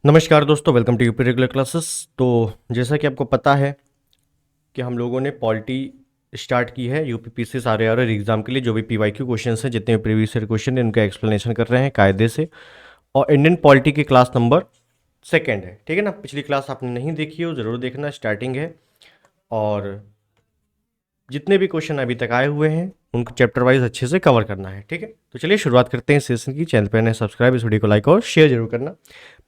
नमस्कार दोस्तों, welcome to UP regular classes. तो जैसा कि आपको पता है कि हम लोगों ने पॉलिटी स्टार्ट की है यूपी पीसीएस आरआरआर एग्जाम के लिए। जो भी पीवाईक्यू क्वेश्चन हैं, जितने भी प्रीवियस ईयर क्वेश्चन हैं, उनका एक्सप्लेनेशन कर रहे हैं कायदे से। और इंडियन पॉलिटी की क्लास नंबर सेकेंड है, ठीक है ना। पिछली क्लास आपने नहीं देखी हो, ज़रूर देखना, स्टार्टिंग है। और जितने भी क्वेश्चन अभी तक आए हुए हैं उनको चैप्टर वाइज अच्छे से कवर करना है, ठीक है। तो चलिए शुरुआत करते हैं सेशन की। चैनल पर नए सब्सक्राइब, इस वीडियो को लाइक और शेयर जरूर करना।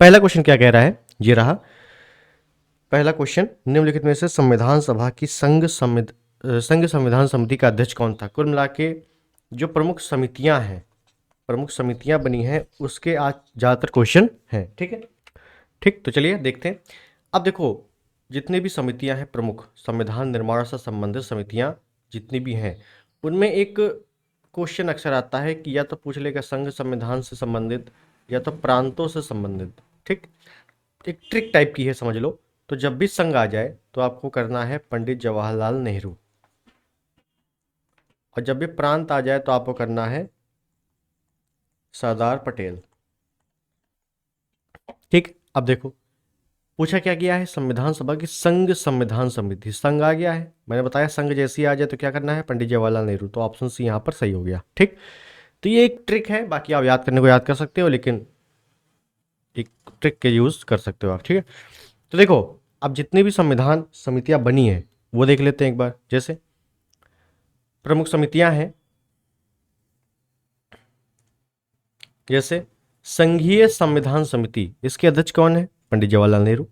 पहला क्वेश्चन क्या कह रहा है, ये रहा पहला क्वेश्चन। निम्नलिखित में से संविधान सभा की संघ संविधान समिति का अध्यक्ष कौन था। कुल मिला के जो प्रमुख समितियां हैं, प्रमुख समितियां बनी हैं, उसके आज ज़्यादातर क्वेश्चन हैं, ठीक है। ठीक, तो चलिए देखते हैं। अब देखो, जितने भी समितियां हैं प्रमुख, संविधान निर्माण से संबंधित समितियां जितनी भी हैं, उनमें एक क्वेश्चन अक्सर आता है कि या तो पूछ लेगा संघ संविधान से संबंधित या तो प्रांतों से संबंधित, ठीक। एक ट्रिक टाइप की है, समझ लो। तो जब भी संघ आ जाए तो आपको करना है पंडित जवाहरलाल नेहरू, और जब भी प्रांत आ जाए तो आपको करना है सरदार पटेल, ठीक। अब देखो, पूछा क्या गया है, संविधान सभा की संघ संविधान समिति, संघ आ गया है, मैंने बताया संघ जैसी आ जाए तो क्या करना है, पंडित जवाहरलाल नेहरू। तो ऑप्शन सी यहाँ पर सही हो गया, ठीक। तो ये एक ट्रिक है, बाकी आप याद करने को याद कर सकते हो, लेकिन एक ट्रिक के यूज कर सकते हो आप, ठीक है। तो देखो, अब जितनी भी संविधान समितियां बनी हैं वो देख लेते हैं एक बार। जैसे प्रमुख समितियां हैं, जैसे संघीय संविधान समिति, इसके अध्यक्ष कौन है, पंडित जवाहरलाल नेहरू।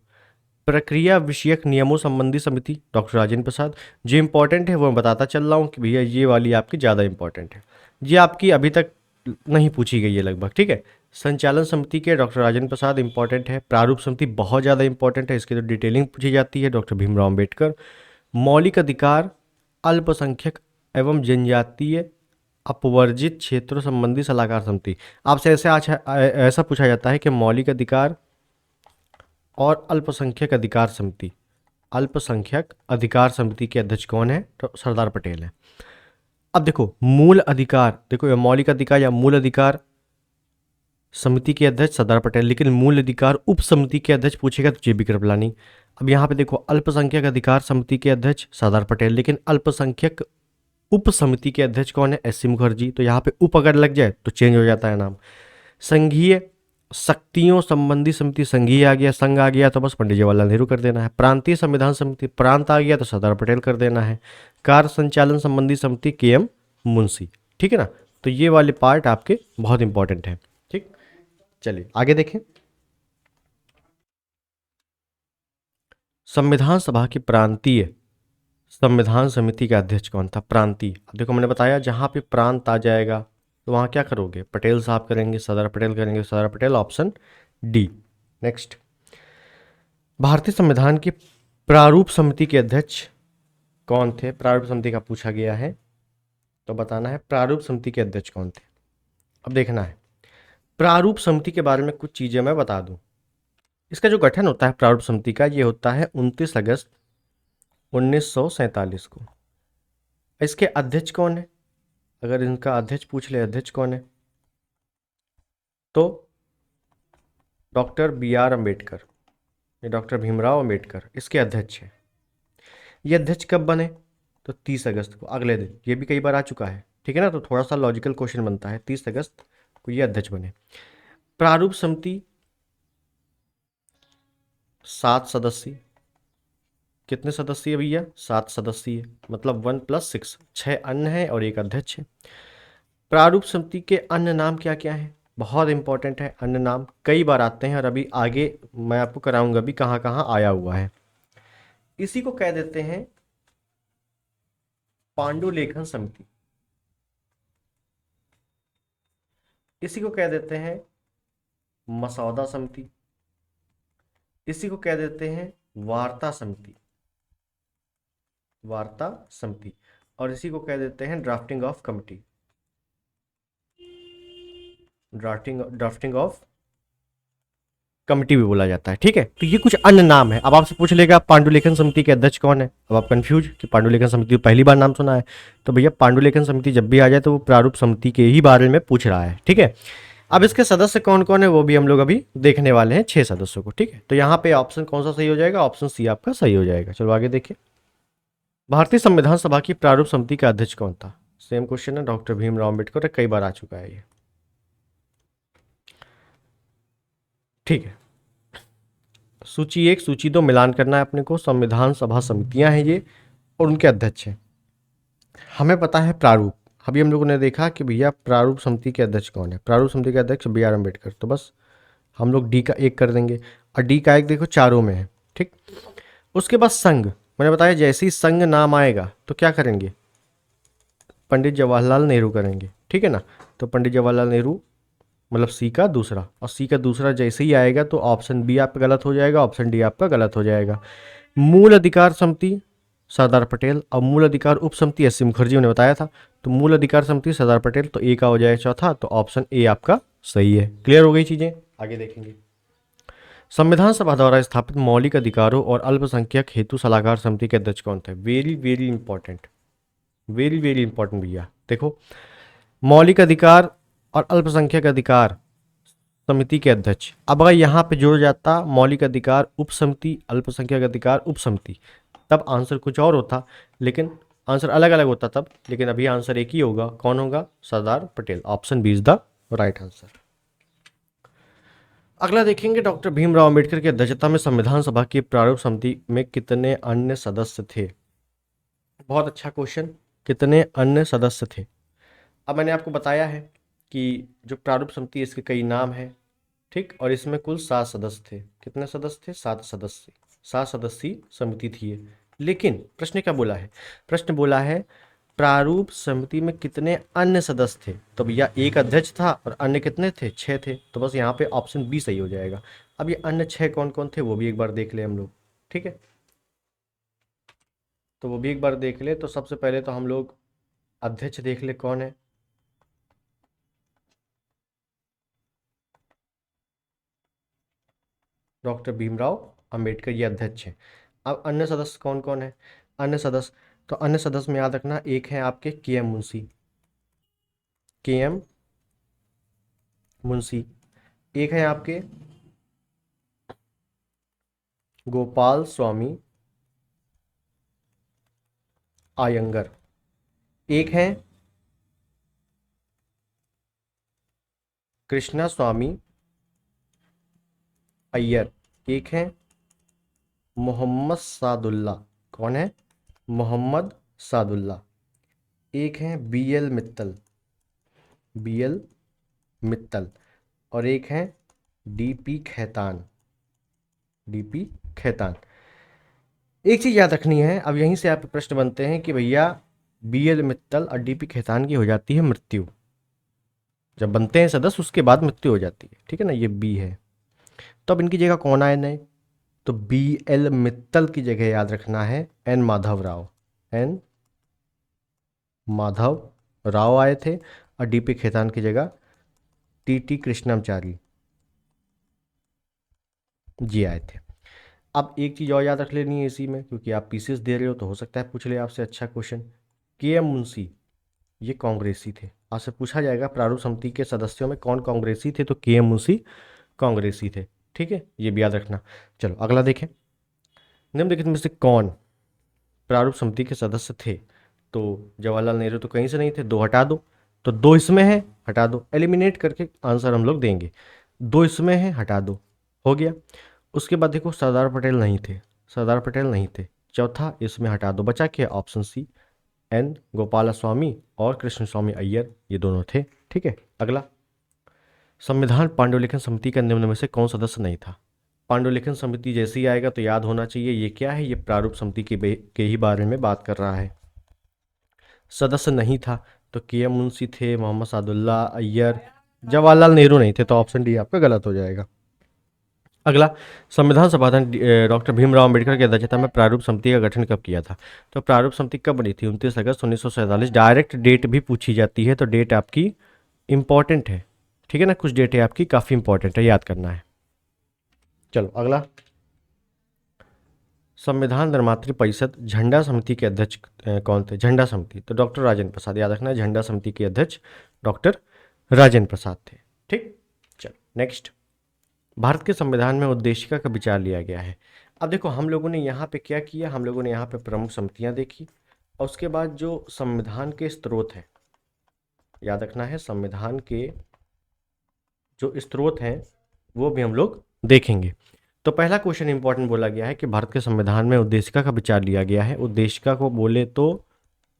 प्रक्रिया विषयक नियमों संबंधी समिति, डॉक्टर राजेंद्र प्रसाद। जो इंपॉर्टेंट है वो मैं बताता चल रहा हूँ कि भैया ये वाली आपकी ज़्यादा इंपॉर्टेंट है, ये आपकी अभी तक नहीं पूछी गई है लगभग, ठीक है। संचालन समिति के डॉक्टर राजेंद्र प्रसाद इंपॉर्टेंट है। प्रारूप समिति बहुत ज़्यादा इंपॉर्टेंट है, इसकी तो डिटेलिंग पूछी जाती है, डॉक्टर भीमराव अम्बेडकर। मौलिक अधिकार, अल्पसंख्यक एवं जनजातीय अपवर्जित क्षेत्रों संबंधी सलाहकार समिति। आपसे ऐसा पूछा जाता है कि मौलिक अधिकार और अल्पसंख्यक अधिकार समिति, अल्पसंख्यक अधिकार समिति के अध्यक्ष कौन है, तो सरदार पटेल है। अब देखो, मूल अधिकार, देखो मौलिक अधिकार या मूल अधिकार समिति के अध्यक्ष सरदार पटेल, लेकिन मूल अधिकार उप समिति के अध्यक्ष पूछेगा तो जेबी कृपलानी। अब यहाँ पे देखो, अल्पसंख्यक अधिकार समिति के अध्यक्ष सरदार पटेल, लेकिन अल्पसंख्यक उप समिति के अध्यक्ष कौन है, एस सी मुखर्जी। तो यहाँ पे उप अगर लग जाए तो चेंज हो जाता है नाम। संघीय शक्तियों संबंधी समिति, संघीय आ गया, संघ आ गया तो बस पंडित जवाहरलाल नेहरू कर देना है। प्रांतीय संविधान समिति, प्रांत आ गया तो सरदार पटेल कर देना है। कार्य संचालन संबंधी समिति, के एम मुंशी, ठीक है ना। तो ये वाले पार्ट आपके बहुत इंपॉर्टेंट है, ठीक। चलिए आगे देखें। संविधान सभा की प्रांतीय संविधान समिति का अध्यक्ष कौन था, प्रांतीय। अब देखो, मैंने बताया जहां पे प्रांत आ जाएगा तो वहां क्या करोगे, पटेल साहब करेंगे, सरदार पटेल करेंगे, सरदार पटेल, ऑप्शन डी। नेक्स्ट, भारतीय संविधान की प्रारूप समिति के अध्यक्ष कौन थे, प्रारूप समिति का पूछा गया है तो बताना है प्रारूप समिति के अध्यक्ष कौन थे। अब देखना है, प्रारूप समिति के बारे में कुछ चीजें मैं बता दूं। इसका जो गठन होता है प्रारूप समिति का, ये होता है 29 अगस्त 1947 को। इसके अध्यक्ष कौन है, अगर इनका अध्यक्ष पूछ ले, अध्यक्ष कौन है, तो डॉक्टर बी आर अम्बेडकर, ये डॉक्टर भीमराव अम्बेडकर इसके अध्यक्ष हैं। ये अध्यक्ष कब बने, तो 30 अगस्त को, अगले दिन। ये भी कई बार आ चुका है, ठीक है ना। तो थोड़ा सा लॉजिकल क्वेश्चन बनता है, 30 अगस्त को ये अध्यक्ष बने। प्रारूप समिति 7 सदस्य, कितने सदस्य भैया, 7 सदस्य, मतलब 1 + 6, 6 अन्य है और एक अध्यक्ष है। प्रारूप समिति के अन्य नाम क्या क्या हैं, बहुत इंपॉर्टेंट है। अन्य नाम कई बार आते हैं और अभी आगे मैं आपको कराऊंगा भी कहाँ कहाँ आया हुआ है। इसी को कह देते हैं पांडुलेखन समिति, इसी को कह देते हैं मसौदा समिति, इसी को कह देते हैं वार्ता समिति, वार्ता समिति, और इसी को कह देते हैं drafting of committee, drafting of committee भी बोला जाता है, ठीक है। तो ये कुछ अन्य नाम है। अब आपसे पूछ लेगा पांडुलेखन समिति के अध्यक्ष कौन है, अब आप कंफ्यूज कि पांडुलेखन समिति पहली बार नाम सुना है। तो भैया पांडुलेखन समिति जब भी आ जाए तो वो प्रारूप समिति के ही बारे में पूछ रहा है, ठीक है। अब इसके सदस्य कौन कौन है वो भी हम लोग अभी देखने वाले हैं, 6 सदस्यों को, ठीक है। तो यहाँ पे ऑप्शन कौन सा सही हो जाएगा, ऑप्शन सी आपका सही हो जाएगा। चलो आगे देखिए, भारतीय संविधान सभा की प्रारूप समिति का अध्यक्ष कौन था। सेम क्वेश्चन है, डॉक्टर भीमराव अम्बेडकर, कई बार आ चुका है ये, ठीक है। सूची 1 सूची 2 मिलान करना है अपने को, संविधान सभा समितियां हैं ये और उनके अध्यक्ष हैं। हमें पता है प्रारूप, अभी हम लोगों ने देखा कि भैया प्रारूप समिति के अध्यक्ष कौन है, प्रारूप समिति के अध्यक्ष बी आर अम्बेडकर, तो बस हम लोग डी का 1 कर देंगे, और डी का 1 देखो चारों में है, ठीक। उसके बाद संघ, मैंने बताया जैसे ही संघ नाम आएगा तो क्या करेंगे, पंडित जवाहरलाल नेहरू करेंगे, ठीक है ना। तो पंडित जवाहरलाल नेहरू मतलब सी का दूसरा, और सी का दूसरा जैसे ही आएगा तो ऑप्शन बी आपका गलत हो जाएगा, ऑप्शन डी आपका गलत हो जाएगा। मूल अधिकार समिति सरदार पटेल, और मूल अधिकार उप समिति एस सी मुखर्जी ने बताया था, तो मूल अधिकार समिति सरदार पटेल, तो ए का हो जाएगा चौथा, तो ऑप्शन ए आपका सही है। क्लियर हो गई चीजें, आगे देखेंगे। संविधान सभा द्वारा स्थापित मौलिक अधिकारों और अल्पसंख्यक हेतु सलाहकार समिति के अध्यक्ष कौन थे। Very very important, very very important भैया। देखो, मौलिक अधिकार और अल्पसंख्यक अधिकार समिति के अध्यक्ष, अब अगर यहाँ पे जुड़ जाता मौलिक अधिकार उप समिति, अल्पसंख्यक अधिकार उप समिति, तब आंसर कुछ और होता, लेकिन आंसर अलग अलग होता तब, लेकिन अभी आंसर एक ही होगा। कौन होगा, Sardar Patel. Option B is the right answer. अगला देखेंगे, डॉक्टर भीमराव अंबेडकर की अध्यक्षता में संविधान सभा की प्रारूप समिति में कितने अन्य सदस्य थे। बहुत अच्छा क्वेश्चन, कितने अन्य सदस्य थे। अब मैंने आपको बताया है कि जो प्रारूप समिति इसके कई नाम हैं, ठीक, और इसमें कुल 7 सदस्य थे। कितने सदस्य थे, 7 सदस्य, 7 सदस्यीय समिति थी ये। लेकिन प्रश्न क्या बोला है, प्रश्न बोला है प्रारूप समिति में कितने अन्य सदस्य थे। तो भैया एक अध्यक्ष था और अन्य कितने थे, 6 थे, तो बस यहाँ पे ऑप्शन बी सही हो जाएगा। अब ये अन्य 6 कौन कौन थे वो भी एक बार देख ले हम लोग, ठीक है। तो वो भी एक बार देख ले, तो सबसे पहले तो हम लोग अध्यक्ष देख ले कौन है, डॉक्टर भीमराव अंबेडकर, ये अध्यक्ष हैं। अब अन्य सदस्य कौन कौन है, अन्य सदस्य, तो अन्य सदस्य में याद रखना, एक है आपके के एम मुंशी, के एम मुंशी, एक है आपके गोपाल स्वामी आयंगर, एक है कृष्णा स्वामी अय्यर, एक है मोहम्मद सादुल्ला, कौन है, मोहम्मद सादुल्ला, एक है B L Mittal, B L Mittal, और एक है D P Khaitan, D P Khaitan. एक चीज़ याद रखनी है, अब यहीं से आप प्रश्न बनते हैं कि भैया बी एल मित्तल और डी पी खैतान की हो जाती है मृत्यु, जब बनते हैं सदस्य उसके बाद मृत्यु हो जाती है, ठीक है ना, ये बी है। तो अब इनकी जगह कौन आए नए, तो बी एल मित्तल की जगह याद रखना है एन माधव राव, एन माधव राव आए थे, और डी पी खैतान की जगह टी टी कृष्णाचारी जी आए थे। अब एक चीज़ और याद रख लेनी है इसी में, क्योंकि आप पीसीएस दे रहे हो तो हो सकता है पूछ ले आपसे अच्छा क्वेश्चन। के एम मुंशी ये कांग्रेसी थे, आपसे पूछा जाएगा प्रारूप समिति के सदस्यों में कौन कांग्रेसी थे, तो के एम मुंशी कांग्रेसी थे, ठीक है, ये भी याद रखना। चलो अगला देखें, निम्नलिखित में से कौन प्रारूप समिति के सदस्य थे। तो जवाहरलाल नेहरू तो कहीं से नहीं थे, 2 हटा दो, तो 2 इसमें है, हटा दो, एलिमिनेट करके आंसर हम लोग देंगे। 2 इसमें है, हटा दो, हो गया। उसके बाद देखो सरदार पटेल नहीं थे, सरदार पटेल नहीं थे, चौथा इसमें हटा दो, बचा क्या, ऑप्शन सी एन गोपाला स्वामी और कृष्ण स्वामी अय्यर, ये दोनों थे, ठीक है। अगला, संविधान पांडुलिखन समिति का निम्न में से कौन सदस्य नहीं था। पांडुलिखन समिति जैसे ही आएगा तो याद होना चाहिए ये क्या है, ये प्रारूप समिति के ही बारे में बात कर रहा है। सदस्य नहीं था तो के एम मुंशी थे, मोहम्मद सादुल्ला अय्यर, जवाहरलाल नेहरू नहीं थे, तो ऑप्शन डी आपका गलत हो जाएगा। अगला, संविधान सभा ने डॉक्टर भीमराव अंबेडकर की अध्यक्षता में प्रारूप समिति का गठन कब किया था। तो प्रारूप समिति कब बनी थी, 29 अगस्त 1947। डायरेक्ट डेट भी पूछी जाती है, तो डेट आपकी इंपॉर्टेंट है, ठीक है ना, कुछ डेटें आपकी काफ़ी इंपॉर्टेंट है, याद करना है। चलो अगला, संविधान निर्मात्री परिषद झंडा समिति के अध्यक्ष कौन थे। झंडा समिति, तो डॉक्टर राजेंद्र प्रसाद, याद रखना है झंडा समिति के अध्यक्ष डॉक्टर राजेंद्र प्रसाद थे, ठीक। नेक्स्ट, भारत के संविधान में उद्देशिका का विचार लिया गया है। अब देखो हम लोगों ने यहाँ पे क्या किया, हम लोगों ने यहाँ पे प्रमुख समितियाँ देखी और उसके बाद जो संविधान के स्रोत हैं, याद रखना है संविधान के जो स्रोत हैं वो भी हम लोग देखेंगे। तो पहला क्वेश्चन इंपॉर्टेंट बोला गया है कि भारत के संविधान में उद्देशिका का विचार लिया गया है। उद्देशिका को बोले तो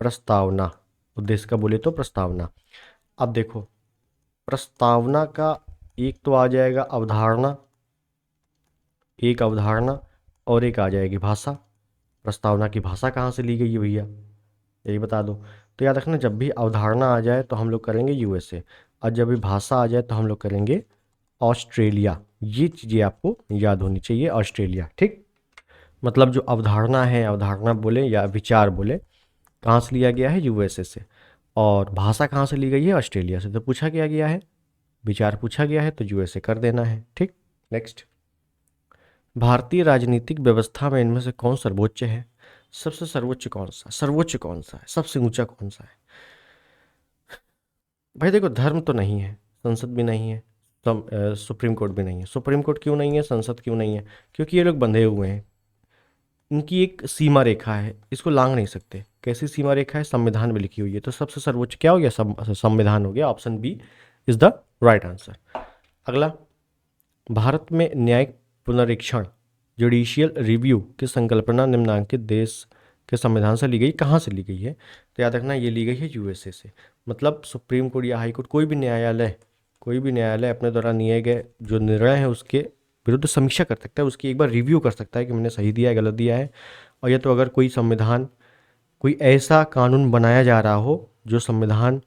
प्रस्तावना, उद्देशिका बोले तो प्रस्तावना। अब देखो प्रस्तावना का एक तो आ जाएगा अवधारणा, एक अवधारणा और एक आ जाएगी भाषा। प्रस्तावना की भाषा कहाँ से ली गई है भैया, यही बता दो। तो याद रखना जब भी अवधारणा आ जाए तो हम लोग करेंगे यूएसए, और जब भी भाषा आ जाए तो हम लोग करेंगे ऑस्ट्रेलिया। ये चीज़ें आपको याद होनी चाहिए, ऑस्ट्रेलिया, ठीक। मतलब जो अवधारणा है, अवधारणा बोले या विचार बोले, कहाँ से लिया गया है, यूएसए से। और भाषा कहाँ से ली गई है, ऑस्ट्रेलिया से। तो पूछा क्या गया है, विचार पूछा गया है तो यूएसए कर देना है, ठीक। नेक्स्ट, भारतीय राजनीतिक व्यवस्था में इनमें से कौन सर्वोच्च है। सबसे सर्वोच्च कौन सा, सर्वोच्च कौन सा है, सबसे ऊंचा कौन सा है। भाई देखो धर्म तो नहीं है, संसद भी नहीं है, सुप्रीम कोर्ट भी नहीं है। सुप्रीम कोर्ट क्यों नहीं है, संसद क्यों नहीं है, क्योंकि ये लोग बंधे हुए हैं। इनकी एक सीमा रेखा है, इसको लांघ नहीं सकते। कैसी सीमा रेखा है, संविधान में लिखी हुई है। तो सबसे सर्वोच्च क्या हो गया, संविधान हो गया। Option B is the right answer. अगला, भारत में न्यायिक पुनरीक्षण जुडिशियल रिव्यू की संकल्पना निम्नांकित देश के संविधान से ली गई, कहाँ से ली गई है। तो याद रखना ये ली गई है यूएसए से। मतलब सुप्रीम कोर्ट या हाई कोर्ट, कोई भी न्यायालय, कोई भी न्यायालय अपने द्वारा लिए गए जो निर्णय है उसके विरुद्ध समीक्षा कर सकता है, उसकी एक बार रिव्यू कर सकता है कि मैंने सही दिया है, गलत दिया है। और या तो अगर कोई संविधान, कोई ऐसा कानून बनाया जा रहा हो जो संविधान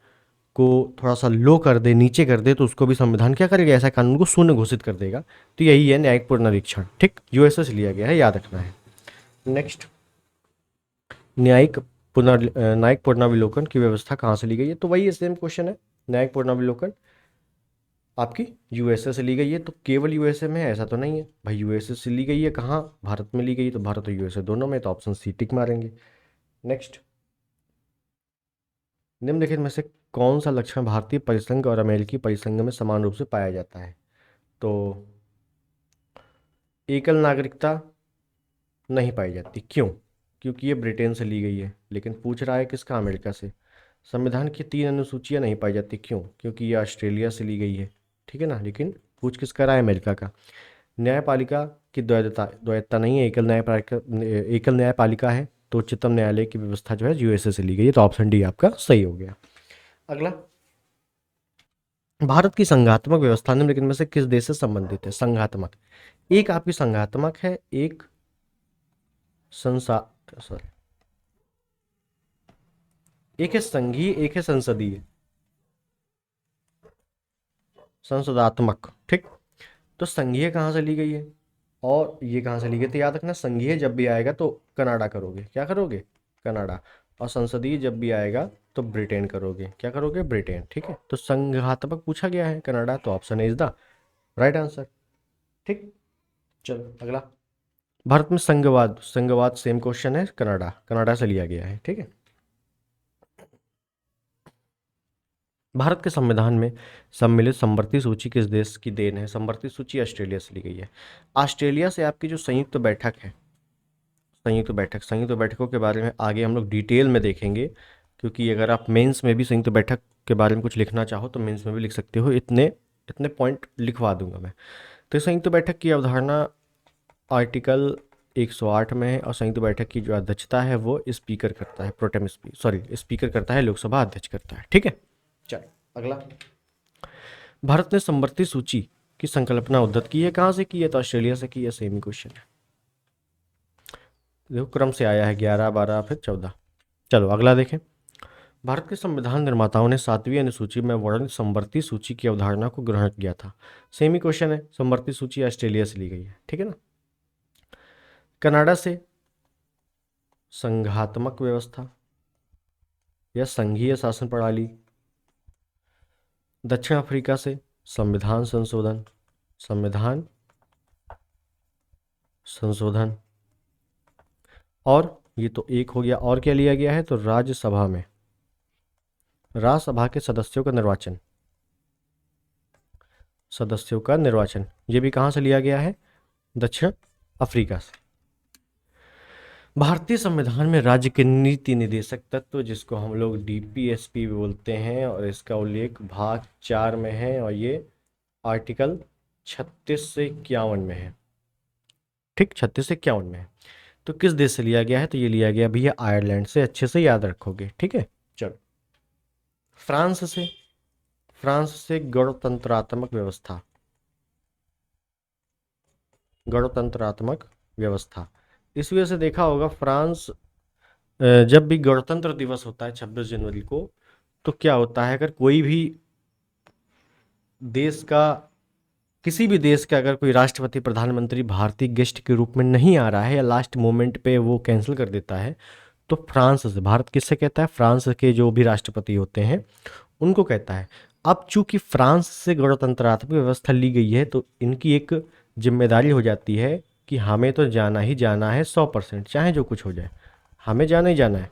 को थोड़ा सा लो कर दे, नीचे कर दे, तो उसको भी संविधान क्या करेगा, ऐसा कानून को शून्य घोषित कर देगा। तो यही है न्यायिक पुनरीक्षण, ठीक। यूएसए से लिया गया है, याद रखना है। नेक्स्ट, न्यायिक पुनर्विलोकन की व्यवस्था कहाँ से ली गई है। तो वही सेम क्वेश्चन है, न्यायिक पुनर्विलोकन आपकी यूएसए से ली गई है। तो केवल यूएसए में है ऐसा तो नहीं है भाई, यूएसए से ली गई है, कहाँ, भारत में ली गई है। तो भारत और यूएसए दोनों में, तो ऑप्शन सी टिक मारेंगे। नेक्स्ट, निम्नलिखित में से कौन सा लक्षण भारतीय परिसंघ और अमेरिकी परिसंघ में समान रूप से पाया जाता है। तो एकल नागरिकता नहीं पाई जाती, क्यों, क्योंकि ये ब्रिटेन से ली गई है। लेकिन पूछ रहा है किसका, अमेरिका से। संविधान की 3 अनुसूचियाँ नहीं पाई जाती, क्यों, क्योंकि ये ऑस्ट्रेलिया से ली गई है, ठीक है ना। लेकिन पूछ किसका रहा है, अमेरिका का। न्यायपालिका की द्वैतता, द्वैतता नहीं है, एकल न्यायपालिका है। तो उच्चतम न्यायालय की व्यवस्था जो है यूएसए से ली गई है। तो ऑप्शन डी आपका सही हो गया। अगला, भारत की संघात्मक व्यवस्था निम्नलिखित में से किस देश से संबंधित है। संघात्मक, एक आपकी संघात्मक है, एक संसा सॉरी एक है संघीय, एक है संसदीय, संसदात्मक, ठीक। तो संघीय कहाँ से ली गई है और ये कहाँ से ली गई। तो याद रखना संघीय जब भी आएगा तो कनाडा करोगे, क्या करोगे, कनाडा। और संसदीय जब भी आएगा तो ब्रिटेन करोगे, क्या करोगे, ब्रिटेन, ठीक है। तो संघात्मक पूछा गया है कनाडा, तो option A is the right answer, ठीक। चलो अगला, भारत में संघवाद, संघवाद सेम क्वेश्चन है, कनाडा, कनाडा से लिया गया है, ठीक है। भारत के संविधान में सम्मिलित संवर्ती सूची किस देश की देन है। संवर्ती सूची ऑस्ट्रेलिया से ली गई है। ऑस्ट्रेलिया से आपकी जो संयुक्त बैठक है, संयुक्त बैठकों के बारे में आगे हम लोग डिटेल में देखेंगे। क्योंकि अगर आप मेंस में भी संयुक्त बैठक के बारे में कुछ लिखना चाहो तो मेंस में भी लिख सकते हो, इतने इतने पॉइंट लिखवा दूंगा मैं। तो संयुक्त बैठक की अवधारणा आर्टिकल 108 में है। और संयुक्त बैठक की जो अध्यक्षता है वो स्पीकर करता है, प्रोटेम स्पीकर करता है, लोकसभा अध्यक्ष करता है, ठीक है। चलो अगला, भारत ने संवर्ती सूची की संकल्पना उद्धत की है, कहाँ से की है। तो ऑस्ट्रेलिया से की है, सेम ही क्वेश्चन है। देखो क्रम से आया है, 11, 12 फिर 14। चलो अगला देखें, भारत के संविधान निर्माताओं ने 7वीं अनुसूची में वर्णित संवर्ती सूची की अवधारणा को ग्रहण किया था। सेम ही क्वेश्चन है, संवर्ती सूची ऑस्ट्रेलिया से ली गई है, ठीक है ना। कनाडा से संघात्मक व्यवस्था या संघीय शासन प्रणाली। दक्षिण अफ्रीका से संविधान संशोधन, संविधान संशोधन। और ये तो एक हो गया, और क्या लिया गया है, तो राज्यसभा में राज्यसभा के सदस्यों का निर्वाचन। सदस्यों का निर्वाचन। ये भी कहाँ से लिया गया है? दक्षिण अफ्रीका से। भारतीय संविधान में राज्य के नीति निर्देशक तत्व, जिसको हम लोग डीपीएसपी बोलते हैं, और इसका उल्लेख भाग 4 में है, और ये आर्टिकल 36 से 51 में है। ठीक, 36 से 51 में है। तो किस देश से लिया गया है? तो ये लिया गया भैया आयरलैंड से। अच्छे से याद रखोगे, ठीक है। चलो, फ्रांस से। फ्रांस से गणतंत्रात्मक व्यवस्था। गणतंत्रात्मक व्यवस्था, इस वजह से देखा होगा फ्रांस जब भी गणतंत्र दिवस होता है 26 जनवरी को, तो क्या होता है, अगर कोई भी देश का, किसी भी देश का अगर कोई राष्ट्रपति प्रधानमंत्री भारतीय गेस्ट के रूप में नहीं आ रहा है, या लास्ट मोमेंट पे वो कैंसिल कर देता है, तो फ्रांस से, भारत किससे कहता है? फ्रांस के जो भी राष्ट्रपति होते हैं उनको कहता है। अब चूंकि फ्रांस से गणतंत्रात्मक व्यवस्था ली गई है, तो इनकी एक जिम्मेदारी हो जाती है कि हमें तो जाना ही जाना है 100%, चाहे जो कुछ हो जाए, हमें जाना ही जाना है।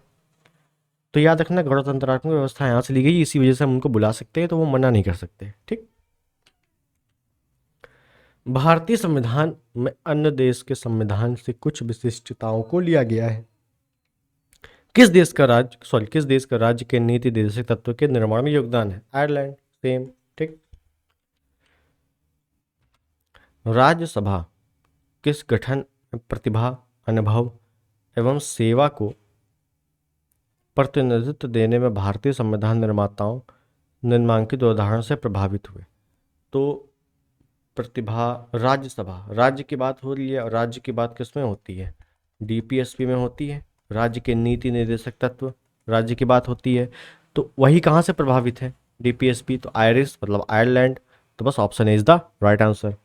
तो याद रखना, गणतंत्रात्मक व्यवस्था यहाँ से ली गई, इसी वजह से हम उनको बुला सकते हैं, तो वो मना नहीं कर सकते। ठीक। भारतीय संविधान में अन्य देश के संविधान से कुछ विशिष्टताओं को लिया गया है। किस देश का राज्य के नीति निर्देशक तत्व के निर्माण में योगदान है? आयरलैंड। सेम। ठीक। राज्यसभा किस गठन में प्रतिभा, अनुभव एवं सेवा को प्रतिनिधित्व देने में भारतीय संविधान निर्माताओं निम्नलिखित उदाहरण से प्रभावित हुए? तो प्रतिभा, राज्यसभा, राज्य की बात हो रही है, और राज्य की बात किसमें होती है? डीपीएसपी में होती है। राज्य के नीति निर्देशक तत्व, राज्य की बात होती है, तो वही कहाँ से प्रभावित है? डीपीएसपी। तो आयरिश मतलब आयरलैंड। तो बस option A is the right answer.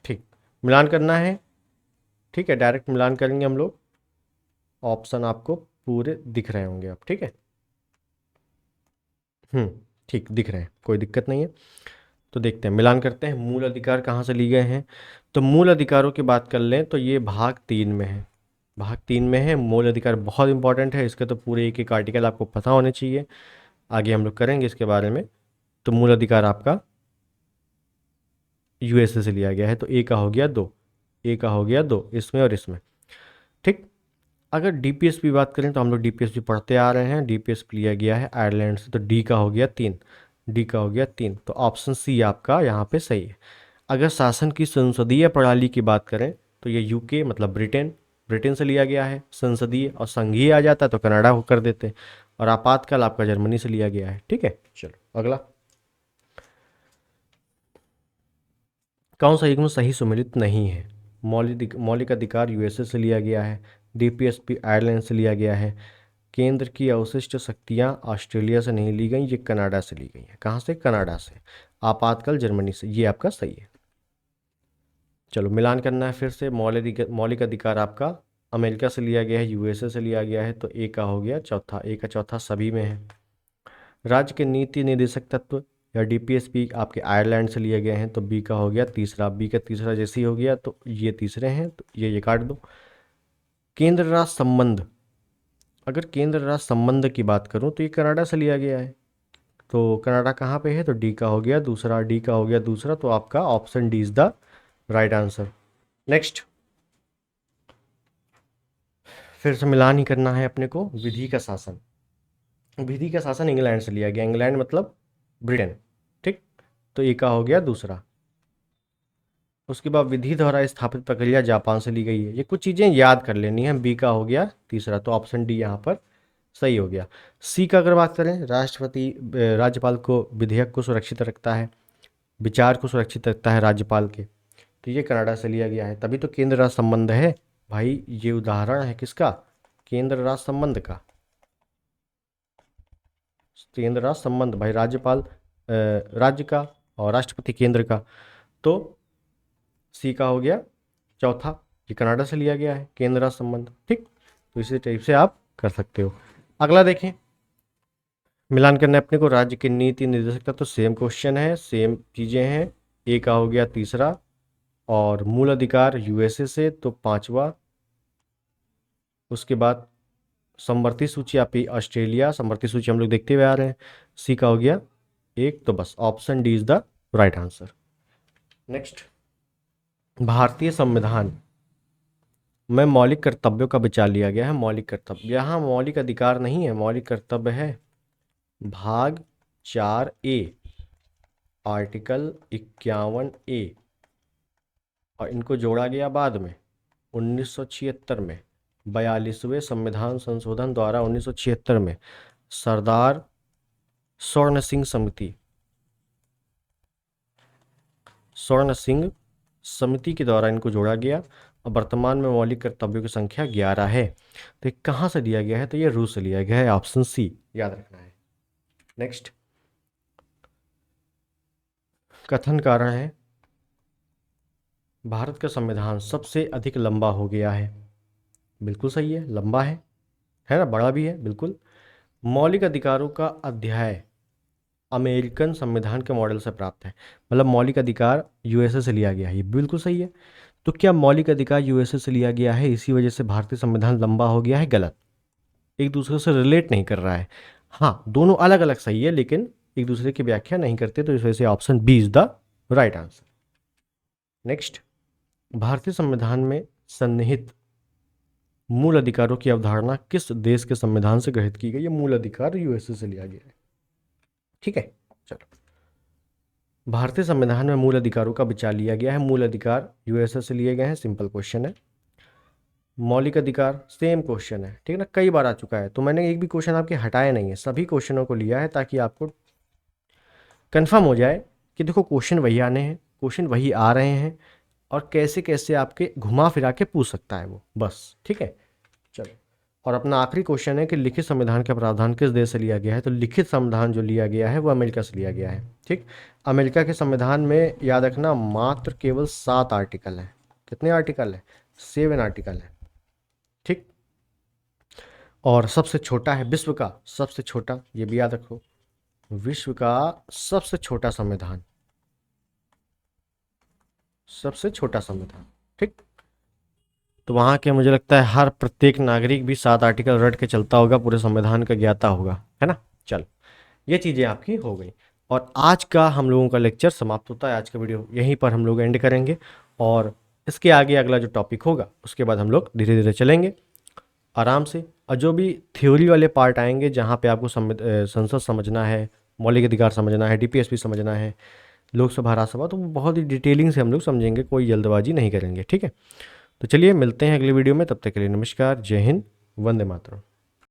ठीक, मिलान करना है। ठीक है, डायरेक्ट मिलान करेंगे हम लोग। ऑप्शन आपको पूरे दिख रहे होंगे अब, ठीक है। ठीक, दिख रहे हैं, कोई दिक्कत नहीं है। तो देखते हैं, मिलान करते हैं। मूल अधिकार कहाँ से लिए गए हैं? तो मूल अधिकारों की बात कर लें तो ये भाग 3 में है। भाग 3 में है। मूल अधिकार बहुत इंपॉर्टेंट है, इसके तो पूरे एक एक आर्टिकल आपको पता होने चाहिए। आगे हम लोग करेंगे इसके बारे में। तो मूल अधिकार आपका यूएसए से लिया गया है। तो ए का हो गया 2, ए का हो गया 2, इसमें और इसमें। ठीक। अगर डीपीएसपी बात करें तो हम लोग डीपीएसपी पढ़ते आ रहे हैं। डीपीएसपी लिया गया है आयरलैंड से। तो डी का हो गया 3, डी का हो गया 3। तो ऑप्शन सी आपका यहाँ पे सही है। अगर शासन की संसदीय प्रणाली की बात करें तो ये यूके मतलब ब्रिटेन, ब्रिटेन से लिया गया है। संसदीय और संघीय आ जाता तो कनाडा को कर देते। और आपातकाल आपका जर्मनी से लिया गया है। ठीक है, चलो अगला। कौन सा युग्म सही सुमेलित नहीं है? मौलिक अधिकार यूएसए से लिया गया है। डीपीएसपी आयरलैंड से लिया गया है। केंद्र की अवशिष्ट शक्तियां ऑस्ट्रेलिया से नहीं ली गई, ये कनाडा से ली गई हैं। कहाँ से? कनाडा से। आपातकाल जर्मनी से। ये आपका सही है। चलो मिलान करना है फिर से। मौलिक अधिकार आपका अमेरिका से लिया गया है, यूएसए से लिया गया है। तो ए का हो गया चौथा, ए का चौथा सभी में है। राज्य के नीति निर्देशक तत्व या डीपीएसपी आपके आयरलैंड से लिए गए हैं। तो बी का हो गया तीसरा, बी का तीसरा जैसे ही हो गया, तो ये तीसरे हैं, तो ये काट दो। केंद्र राज्य संबंध, अगर केंद्र राज्य संबंध की बात करूं तो ये कनाडा से लिया गया है। तो कनाडा कहाँ पे है? तो डी का हो गया दूसरा, डी का हो गया दूसरा। तो आपका option D is the right answer. Next, फिर से मिलान ही करना है अपने को। विधि का शासन, विधि का शासन इंग्लैंड से लिया गया। इंग्लैंड मतलब ब्रिटेन। ठीक। तो ए का हो गया दूसरा। उसके बाद विधि द्वारा स्थापित प्रक्रिया जापान से ली गई है। ये कुछ चीज़ें याद कर लेनी है। बी का हो गया तीसरा। तो ऑप्शन डी यहाँ पर सही हो गया। सी का अगर बात करें, राष्ट्रपति राज्यपाल को विधेयक को सुरक्षित रखता है, विचार को सुरक्षित रखता है राज्यपाल के। तो ये कनाडा से लिया गया है, तभी तो केंद्र राज्य संबंध है भाई। ये उदाहरण है किसका? केंद्र राज्य संबंध का। केंद्र राज्य संबंध भाई, राज्यपाल राज्य का और राष्ट्रपति केंद्र का। तो सी का हो गया चौथा, ये कनाडा से लिया गया है केंद्र राज्य संबंध। ठीक। तो इसी टाइप से आप कर सकते हो। अगला देखें, मिलान करना है अपने को। राज्य की नीति निर्देशक का तो सेम क्वेश्चन है, सेम चीज़ें हैं। ए का हो गया तीसरा, और मूल अधिकार यूएसए से तो पांचवा। उसके बाद समवर्ती सूची आपकी ऑस्ट्रेलिया, समवर्ती सूची हम लोग देखते हुए आ रहे हैं। सी का हो गया 1, तो बस option D is the right answer. Next, भारतीय संविधान में मौलिक कर्तव्यों का विचार लिया गया है। मौलिक कर्तव्य, यहाँ मौलिक अधिकार नहीं है, मौलिक कर्तव्य है भाग 4A आर्टिकल 51A, और इनको जोड़ा गया बाद में 1976 में 42वें संविधान संशोधन द्वारा 1976 में सरदार स्वर्ण सिंह समिति के द्वारा इनको जोड़ा गया, और वर्तमान में मौलिक कर्तव्यों की संख्या 11 है। तो ये कहाँ से दिया गया है? तो ये रूस से लिया गया है, ऑप्शन सी याद रखना है। नेक्स्ट, कथन कारण है भारत का संविधान सबसे अधिक लंबा हो गया है। बिल्कुल सही है, लंबा है ना, बड़ा भी है, बिल्कुल। मौलिक अधिकारों का अध्याय अमेरिकन संविधान के मॉडल से प्राप्त है, मतलब मौलिक अधिकार यूएसए से लिया गया है, ये बिल्कुल सही है। तो क्या मौलिक अधिकार यूएसए से लिया गया है, इसी वजह से भारतीय संविधान लंबा हो गया है? गलत, एक दूसरे से रिलेट नहीं कर रहा है। हाँ, दोनों अलग अलग सही है, लेकिन एक दूसरे की व्याख्या नहीं करते, तो इस वजह से option B is the right answer. Next, भारतीय संविधान में सन्निहित मूल अधिकारों की अवधारणा किस देश के संविधान से ग्रहित की गई है? मूल अधिकार यूएसए से लिया गया है। ठीक है, चलो, भारतीय संविधान में मूल अधिकारों का विचार लिया गया है। मूल अधिकार यूएसए से लिए गए हैं, सिंपल क्वेश्चन है। मौलिक अधिकार सेम क्वेश्चन है, ठीक है ना, कई बार आ चुका है, तो मैंने एक भी क्वेश्चन आपके हटाए नहीं है, सभी क्वेश्चनों को लिया है ताकि आपको कंफर्म हो जाए कि देखो क्वेश्चन वही आने हैं, क्वेश्चन वही आ रहे हैं, और कैसे कैसे आपके घुमा फिरा के पूछ सकता है वो, बस। ठीक है, चलो, और अपना आखिरी क्वेश्चन है कि लिखित संविधान का प्रावधान किस देश से लिया गया है? तो लिखित संविधान जो लिया गया है वो अमेरिका से लिया गया है। ठीक, अमेरिका के संविधान में याद रखना मात्र केवल 7 आर्टिकल हैं। कितने आर्टिकल है? 7 आर्टिकल है। ठीक, और सबसे छोटा है, विश्व का सबसे छोटा, ये भी याद रखो, विश्व का सबसे छोटा संविधान, सबसे छोटा संविधान। ठीक, तो वहाँ के मुझे लगता है हर प्रत्येक नागरिक भी 7 आर्टिकल रट के चलता होगा, पूरे संविधान का ज्ञाता होगा, है ना। चल, ये चीज़ें आपकी हो गई, और आज का हम लोगों का लेक्चर समाप्त होता है। आज का वीडियो यहीं पर हम लोग एंड करेंगे, और इसके आगे अगला जो टॉपिक होगा उसके बाद हम लोग धीरे धीरे चलेंगे आराम से, और जो भी थ्योरी वाले पार्ट आएंगे जहाँ पे आपको संसद समझना है, मौलिक अधिकार समझना है, डीपीएसपी समझना है, लोकसभा राज्यसभा, तो बहुत ही डिटेलिंग से हम लोग समझेंगे, कोई जल्दबाजी नहीं करेंगे। ठीक है, तो चलिए मिलते हैं अगली वीडियो में, तब तक के लिए नमस्कार, जय हिंद, वंदे मातरम।